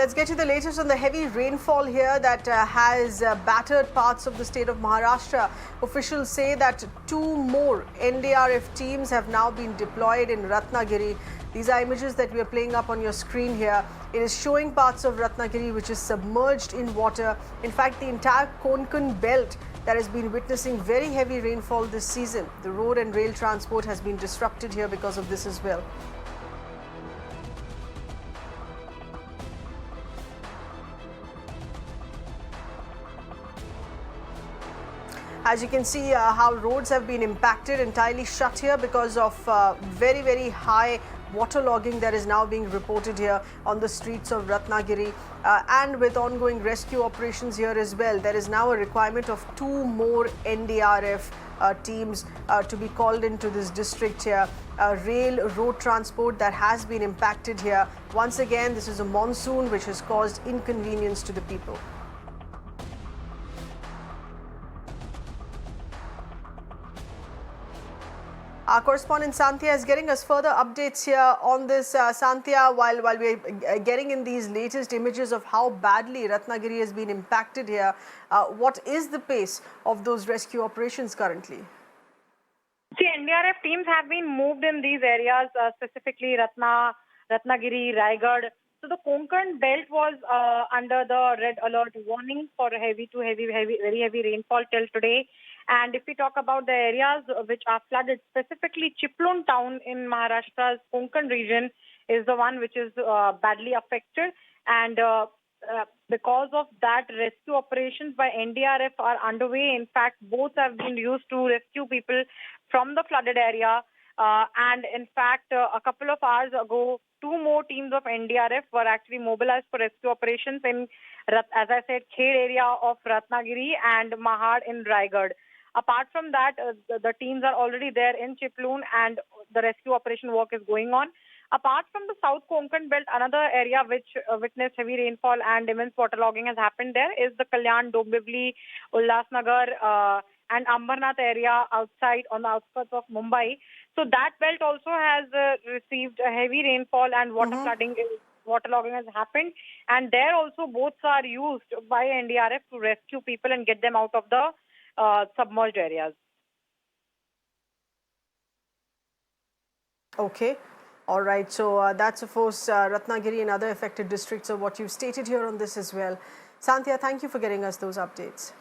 Let's get you the latest on the heavy rainfall here that has battered parts of the state of Maharashtra. Officials say that 2 more NDRF teams have now been deployed in Ratnagiri. These are images that we are playing up on your screen here. It is showing parts of Ratnagiri which is submerged in water. In fact, the entire Konkan belt that has been witnessing very heavy rainfall this season. The road and rail transport has been disrupted here because of this as well. As you can see how roads have been impacted, entirely shut here because of very, very high waterlogging that is now being reported here on the streets of Ratnagiri. And with ongoing rescue operations here as well, there is now a requirement of 2 more NDRF teams to be called into this district here. Rail, road transport that has been impacted here. Once again, this is a monsoon which has caused inconvenience to the people. Our correspondent Santhya is getting us further updates here on this. Santhya, while we're getting in these latest images of how badly Ratnagiri has been impacted here, what is the pace of those rescue operations currently? See, NDRF teams have been moved in these areas, specifically Ratnagiri, Raigad. So the Konkan belt was under the red alert warning for very heavy rainfall till today. And if we talk about the areas which are flooded, specifically Chiplun town in Maharashtra's Konkan region is the one which is badly affected. And because of that, rescue operations by NDRF are underway. In fact, boats have been used to rescue people from the flooded area. And in fact, a couple of hours ago, 2 more teams of NDRF were actually mobilized for rescue operations in, as I said, Khed area of Ratnagiri and Mahad in Raigad. Apart from that, the teams are already there in Chiplun and the rescue operation work is going on. Apart from the South Konkan belt, another area which witnessed heavy rainfall and immense waterlogging has happened there is the Kalyan, Dombivli, Ulhasnagar and Ambernath area outside on the outskirts of Mumbai. So that belt also has received a heavy rainfall and waterlogging has happened. And there also boats are used by NDRF to rescue people and get them out of the submerged areas. Okay. All right. So that's, of course, Ratnagiri and other affected districts of what you've stated here on this as well. Santhya, thank you for getting us those updates.